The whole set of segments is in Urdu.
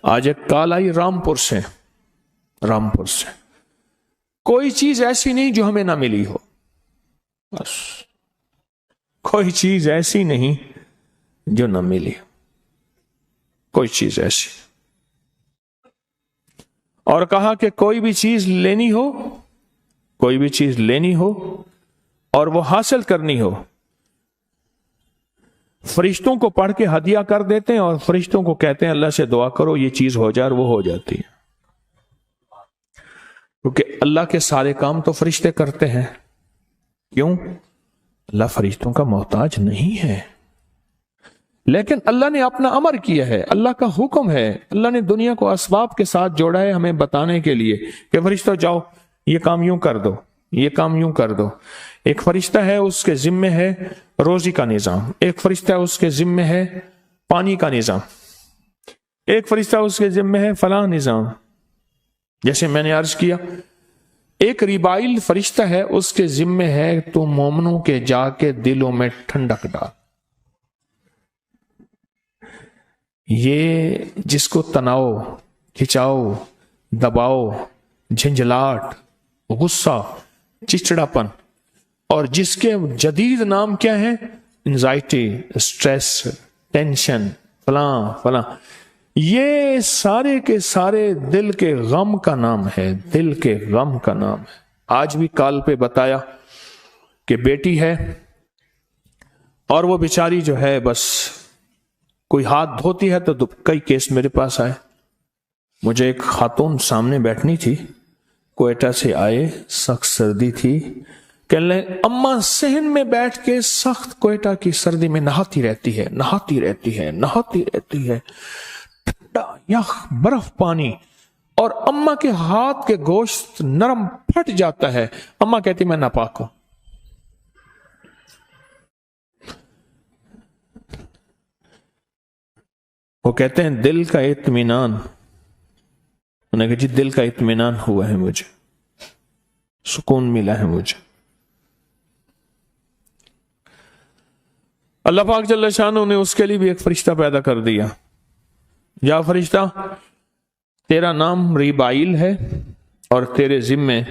آج ایک کال آئی رامپور سے، کوئی چیز ایسی نہیں جو ہمیں نہ ملی ہو، بس کوئی چیز ایسی نہیں جو نہ ملی، کوئی چیز ایسی، اور کہا کہ کوئی بھی چیز لینی ہو اور وہ حاصل کرنی ہو، فرشتوں کو پڑھ کے ہدیہ کر دیتے ہیں اور فرشتوں کو کہتے ہیں اللہ سے دعا کرو یہ چیز ہو جائے، اور وہ ہو جاتی ہے، کیونکہ اللہ کے سارے کام تو فرشتے کرتے ہیں۔ کیوں؟ اللہ فرشتوں کا محتاج نہیں ہے، لیکن اللہ نے اپنا امر کیا ہے، اللہ کا حکم ہے، اللہ نے دنیا کو اسباب کے ساتھ جوڑا ہے ہمیں بتانے کے لیے کہ فرشتوں جاؤ یہ کام یوں کر دو، یہ کام یوں کر دو۔ ایک فرشتہ ہے اس کے ذمے ہے روزی کا نظام، ایک فرشتہ اس کے ذمے ہے پانی کا نظام، ایک فرشتہ اس کے ذمے ہے فلاں نظام۔ جیسے میں نے عرض کیا، ایک ریبائل فرشتہ ہے اس کے ذمے ہے تو مومنوں کے جا کے دلوں میں ٹھنڈک ڈال۔ یہ جس کو تناؤ، کھچاؤ، دباؤ، جھنجھلاہٹ، غصہ، چچڑاپن، اور جس کے جدید نام کیا ہے، انزائٹی، اسٹریس، ٹینشن، فلاں، یہ سارے کے سارے دل کے غم کا نام ہے، دل کے غم کا نام ہے۔ آج بھی کال پہ بتایا کہ بیٹی ہے اور وہ بیچاری جو ہے بس کوئی ہاتھ دھوتی ہے تو کئی کیس میرے پاس آئے۔ مجھے ایک خاتون سامنے بیٹھنی تھی، کوئٹہ سے آئے، سخت سردی تھی، کہنے لگے اماں صحن میں بیٹھ کے سخت کوئٹہ کی سردی میں نہاتی رہتی ہے، ٹھنڈا یخ برف پانی، اور اماں کے ہاتھ کے گوشت نرم پھٹ جاتا ہے، اماں کہتی میں ناپاک ہوں۔ وہ کہتے ہیں دل کا اطمینان، انہوں نے کہا جی دل کا اطمینان ہوا ہے، مجھے سکون ملا ہے مجھے۔ اللہ پاک جل شانہ نے اس کے لیے بھی ایک فرشتہ پیدا کر دیا۔ یا فرشتہ تیرا نام ریبائل ہے اور تیرے ذمے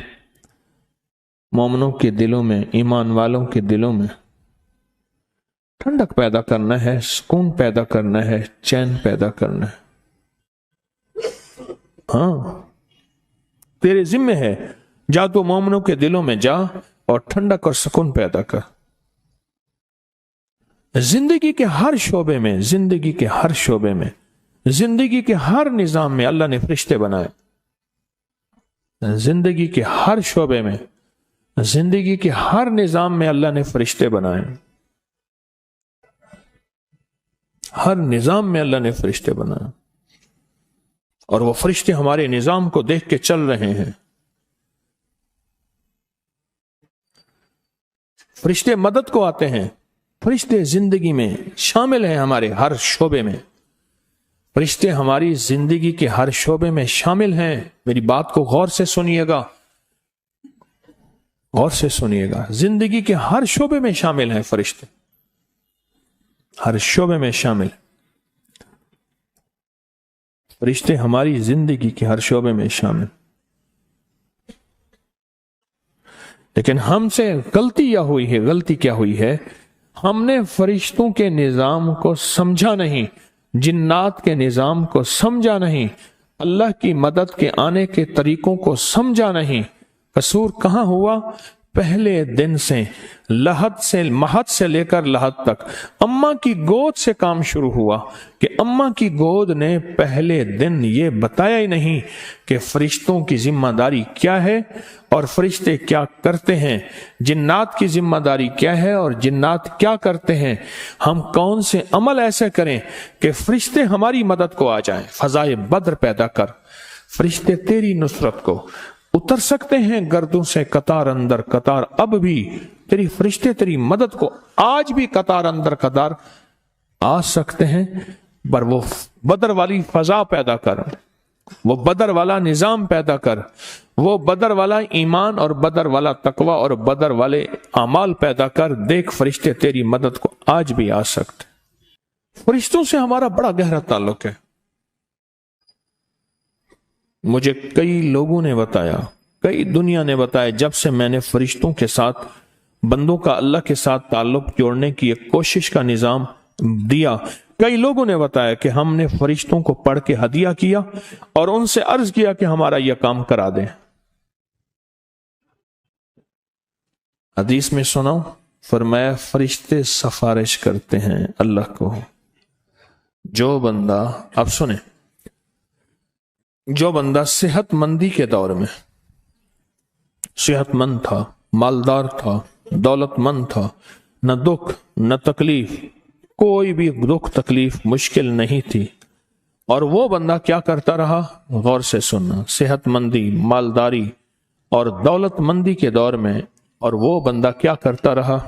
مومنوں کے دلوں میں، ایمان والوں کے دلوں میں ٹھنڈک پیدا کرنا ہے، سکون پیدا کرنا ہے، چین پیدا کرنا ہے۔ ہاں تیرے ذمے ہے، جا تو مومنوں کے دلوں میں جا اور ٹھنڈک اور سکون پیدا کر۔ زندگی کے ہر شعبے میں، زندگی کے ہر شعبے میں، زندگی کے ہر نظام میں اللہ نے فرشتے بنائے۔ زندگی کے ہر شعبے میں، زندگی کے ہر نظام میں اللہ نے فرشتے بنائے، ہر نظام میں اللہ نے فرشتے بنائے، اور وہ فرشتے ہمارے نظام کو دیکھ کے چل رہے ہیں۔ فرشتے مدد کو آتے ہیں، فرشتے زندگی میں شامل ہیں، ہمارے ہر شعبے میں فرشتے ہماری زندگی کے ہر شعبے میں شامل ہیں۔ میری بات کو غور سے سنیے گا، غور سے سنیے گا، زندگی کے ہر شعبے میں شامل ہیں فرشتے، ہر شعبے میں شامل۔ فرشتے ہماری زندگی کے ہر شعبے میں شامل۔ لیکن ہم سے غلطی کیا ہوئی ہے، ہم نے فرشتوں کے نظام کو سمجھا نہیں، جنات کے نظام کو سمجھا نہیں، اللہ کی مدد کے آنے کے طریقوں کو سمجھا نہیں۔ قصور کہاں ہوا؟ پہلے دن سے، مہد سے لے کر لحد تک اماں کی گود سے کام شروع ہوا کہ اماں کی گود نے پہلے دن یہ بتایا ہی نہیں کہ فرشتوں کی ذمہ داری کیا ہے اور فرشتے کیا کرتے ہیں، جنات کی ذمہ داری کیا ہے اور جنات کیا کرتے ہیں، ہم کون سے عمل ایسے کریں کہ فرشتے ہماری مدد کو آ جائیں۔ فضائے بدر پیدا کر، فرشتے تیری نصرت کو اتر سکتے ہیں گردوں سے قطار اندر قطار، اب بھی تیری فرشتے تیری مدد کو آج بھی قطار اندر قطار آ سکتے ہیں، پر وہ بدر والی فضا پیدا کر، وہ بدر والا نظام پیدا کر، وہ بدر والا ایمان اور بدر والا تقوی اور بدر والے اعمال پیدا کر، دیکھ فرشتے تیری مدد کو آج بھی آ سکتے۔ فرشتوں سے ہمارا بڑا گہرا تعلق ہے، مجھے کئی لوگوں نے بتایا، کئی دنیا نے بتایا، جب سے میں نے فرشتوں کے ساتھ بندوں کا اللہ کے ساتھ تعلق جوڑنے کی ایک کوشش کا نظام دیا، کئی لوگوں نے بتایا کہ ہم نے فرشتوں کو پڑھ کے ہدیہ کیا اور ان سے عرض کیا کہ ہمارا یہ کام کرا دیں۔ حدیث میں سناؤ، فرمایا فرشتے سفارش کرتے ہیں اللہ کو۔ جو بندہ، اب سنیں، جو بندہ صحت مندی کے دور میں صحت مند تھا، مالدار تھا، دولت مند تھا، نہ دکھ نہ تکلیف، کوئی بھی دکھ تکلیف مشکل نہیں تھی، اور وہ بندہ کیا کرتا رہا؟ غور سے سننا، صحت مندی، مالداری اور دولت مندی کے دور میں، اور وہ بندہ کیا کرتا رہا؟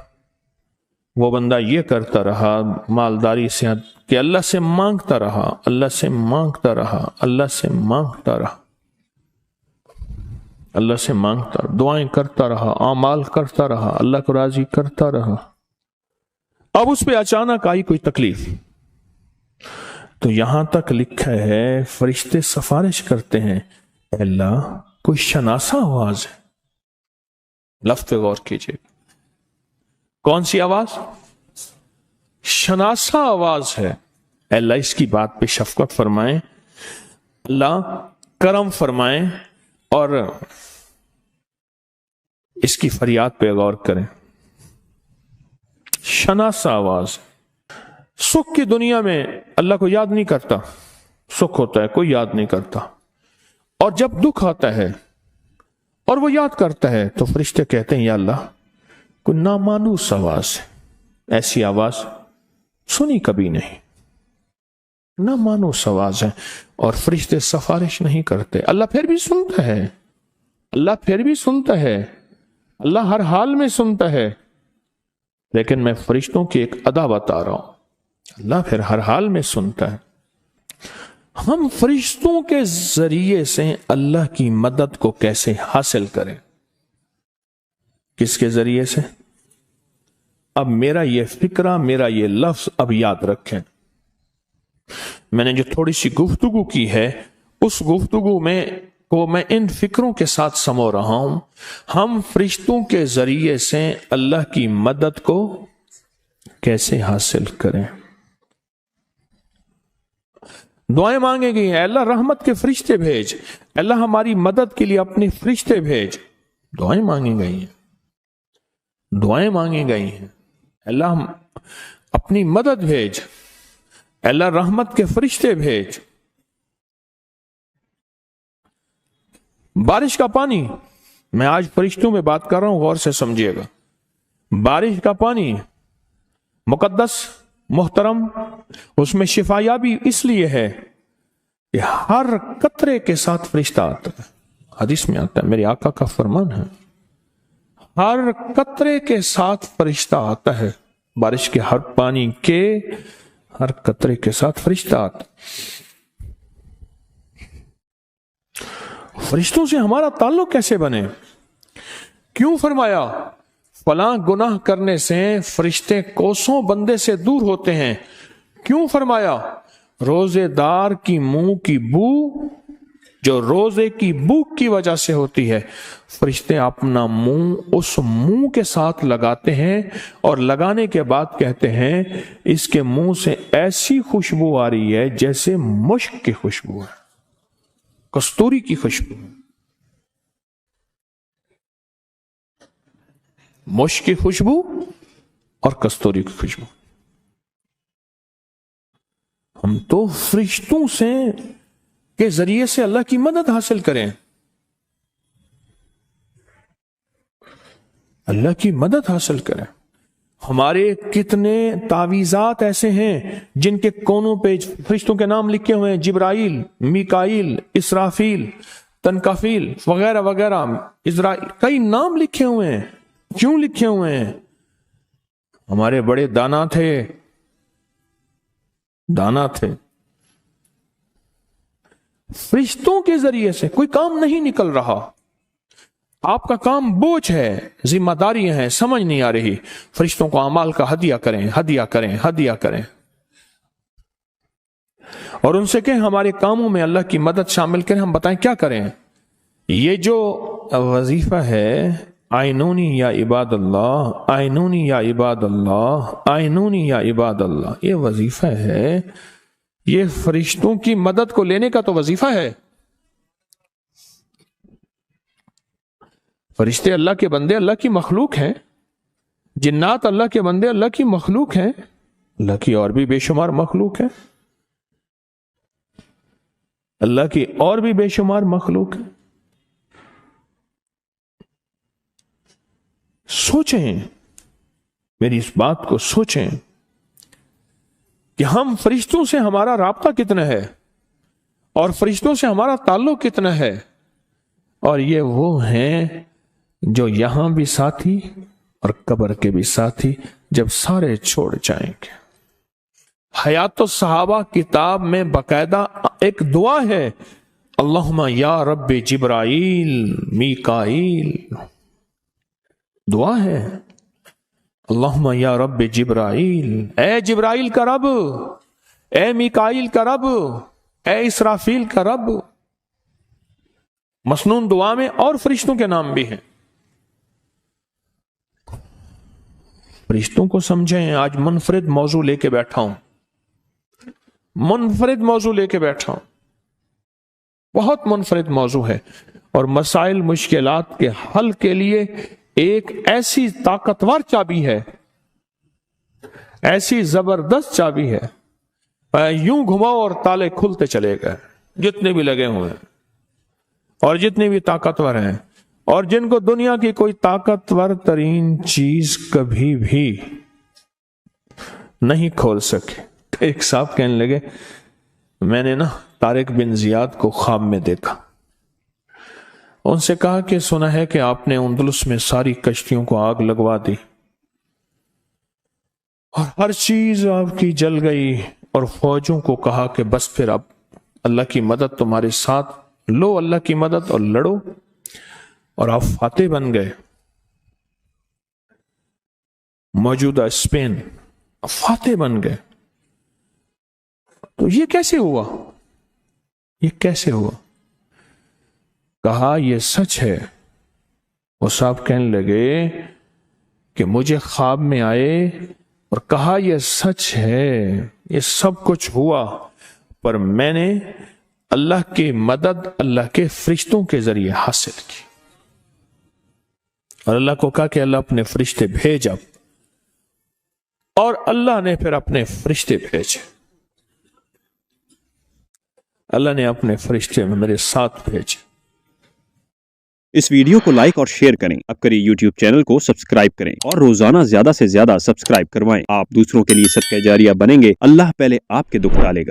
وہ بندہ یہ کرتا رہا، مالداری صحت، کہ اللہ سے مانگتا رہا، اللہ سے مانگتا رہا، اللہ سے مانگتا رہا، اللہ سے مانگتا، دعائیں کرتا رہا، اعمال کرتا رہا، اللہ کو راضی کرتا رہا۔ اب اس پہ اچانک آئی کوئی تکلیف، تو یہاں تک لکھا ہے فرشتے سفارش کرتے ہیں، اے اللہ کوئی شناسا آواز ہے، لفظ پہ غور کیجئے، کون سی آواز؟ شناسا آواز ہے، اے اللہ اس کی بات پہ شفقت فرمائیں، اللہ کرم فرمائیں اور اس کی فریاد پہ غور کریں۔ شناسا آواز، سکھ کی دنیا میں اللہ کو یاد نہیں کرتا، سکھ ہوتا ہے کوئی یاد نہیں کرتا، اور جب دکھ آتا ہے اور وہ یاد کرتا ہے تو فرشتے کہتے ہیں یا اللہ کوئی نامانوس آواز ہے، ایسی آواز سنی کبھی نہیں، نامانوس آواز ہے، اور فرشتے سفارش نہیں کرتے۔ اللہ پھر بھی سنتا ہے، اللہ پھر بھی سنتا ہے، اللہ ہر حال میں سنتا ہے، لیکن میں فرشتوں کی ایک ادا بتا رہا ہوں، اللہ پھر ہر حال میں سنتا ہے۔ ہم فرشتوں کے ذریعے سے اللہ کی مدد کو کیسے حاصل کریں؟ کس کے ذریعے سے؟ اب میرا یہ فکرہ، میرا یہ لفظ اب یاد رکھیں، میں نے جو تھوڑی سی گفتگو کی ہے اس گفتگو میں ان فکروں کے ساتھ سمو رہا ہوں۔ ہم فرشتوں کے ذریعے سے اللہ کی مدد کو کیسے حاصل کریں؟ دعائیں مانگیں گی، اے اللہ رحمت کے فرشتے بھیج، اے اللہ ہماری مدد کے لیے اپنے فرشتے بھیج، دعائیں مانگی گئی ہیں، دعائیں مانگی گئی ہیں، اللہ ہم اپنی مدد بھیج، اللہ رحمت کے فرشتے بھیج۔ بارش کا پانی، میں آج فرشتوں میں بات کر رہا ہوں، غور سے سمجھیے گا، بارش کا پانی مقدس محترم، اس میں شفا یابی اس لیے ہے کہ ہر قطرے کے ساتھ فرشتہ آتا ہے، حدیث میں آتا ہے، میرے آقا کا فرمان ہے، ہر قطرے کے ساتھ فرشتہ آتا ہے، بارش کے ہر پانی کے ہر قطرے کے ساتھ فرشتہ آتا ہے۔ فرشتوں سے ہمارا تعلق کیسے بنے؟ کیوں فرمایا فلاں گناہ کرنے سے فرشتے کوسوں بندے سے دور ہوتے ہیں؟ کیوں فرمایا روزے دار کی منہ کی بو جو روزے کی بھوک کی وجہ سے ہوتی ہے، فرشتے اپنا منہ اس منہ کے ساتھ لگاتے ہیں اور لگانے کے بعد کہتے ہیں اس کے منہ سے ایسی خوشبو آ رہی ہے جیسے مشک کی خوشبو ہے، کستوری کی خوشبو، مشک کی خوشبو اور کستوری کی خوشبو۔ ہم تو فرشتوں سے کے ذریعے سے اللہ کی مدد حاصل کریں، اللہ کی مدد حاصل کریں۔ ہمارے کتنے تعویذات ایسے ہیں جن کے کونوں پہ فرشتوں کے نام لکھے ہوئے ہیں، جبرائیل، میکائیل، اسرافیل، تنکافیل وغیرہ وغیرہ، اسرائیل، کئی نام لکھے ہوئے ہیں۔ کیوں لکھے ہوئے ہیں؟ ہمارے بڑے دانا تھے، فرشتوں کے ذریعے سے کوئی کام نہیں نکل رہا، آپ کا کام بوجھ ہے، ذمہ داریاں ہیں، سمجھ نہیں آ رہی، فرشتوں کو اعمال کا ہدیہ کریں، ہدیہ کریں، ہدیہ کریں۔ اور ان سے کہیں ہمارے کاموں میں اللہ کی مدد شامل کریں، ہم بتائیں کیا کریں۔ یہ جو وظیفہ ہے آئینونی یا عباد اللہ، آئینونی یا عباد اللہ، آئینونی یا عباد اللہ، یہ وظیفہ ہے، یہ فرشتوں کی مدد کو لینے کا تو وظیفہ ہے۔ فرشتے اللہ کے بندے، اللہ کی مخلوق ہیں، جنات اللہ کے بندے، اللہ کی مخلوق ہیں، اللہ کی اور بھی بے شمار مخلوق ہیں، اللہ کی اور بھی بے شمار مخلوق ہیں۔ سوچیں، میری اس بات کو سوچیں کہ ہم فرشتوں سے ہمارا رابطہ کتنا ہے اور فرشتوں سے ہمارا تعلق کتنا ہے، اور یہ وہ ہیں جو یہاں بھی ساتھی اور قبر کے بھی ساتھی جب سارے چھوڑ جائیں گے۔ حیات الصحابہ کتاب میں باقاعدہ ایک دعا ہے، اللہم یا رب جبرائیل میکائیل، دعا ہے اللہم یا رب جبرائیل، اے جبرائیل کا رب، اے میکائیل کا رب، اے اسرافیل کا رب۔ مسنون دعا میں اور فرشتوں کے نام بھی ہیں۔ فرشتوں کو سمجھیں۔ آج منفرد موضوع لے کے بیٹھا ہوں، منفرد موضوع لے کے بیٹھا ہوں، بہت منفرد موضوع ہے، اور مسائل مشکلات کے حل کے لیے ایک ایسی طاقتور چابی ہے، ایسی زبردست چابی ہے، یوں گھماؤ اور تالے کھلتے چلے گئے، جتنے بھی لگے ہوئے ہیں اور جتنے بھی طاقتور ہیں، اور جن کو دنیا کی کوئی طاقتور ترین چیز کبھی بھی نہیں کھول سکے۔ ایک صاحب کہنے لگے، میں نے طارق بن زیاد کو خواب میں دیکھا، ان سے کہا کہ سنا ہے کہ آپ نے اندلس میں ساری کشتیوں کو آگ لگوا دی اور ہر چیز آپ کی جل گئی، اور فوجوں کو کہا کہ بس پھر اب اللہ کی مدد تمہارے ساتھ، لو اللہ کی مدد اور لڑو، اور آپ فاتح بن گئے۔ موجودہ اسپین فاتح بن گئے۔ تو یہ کیسے ہوا؟ یہ کیسے ہوا؟ کہا یہ سچ ہے۔ وہ صاحب کہنے لگے کہ مجھے خواب میں آئے اور کہا یہ سچ ہے، یہ سب کچھ ہوا، پر میں نے اللہ کی مدد اللہ کے فرشتوں کے ذریعے حاصل کی، اور اللہ کو کہا کہ اللہ اپنے فرشتے بھیج اب، اور اللہ نے پھر اپنے فرشتے بھیجے، اللہ نے اپنے فرشتے میرے ساتھ بھیجے۔ اس ویڈیو کو لائک اور شیئر کریں، اب کری یوٹیوب چینل کو سبسکرائب کریں، اور روزانہ زیادہ سے زیادہ سبسکرائب کروائیں۔ آپ دوسروں کے لیے صدقہ جاریہ بنیں گے، اللہ پہلے آپ کے دکھ ٹالے گا۔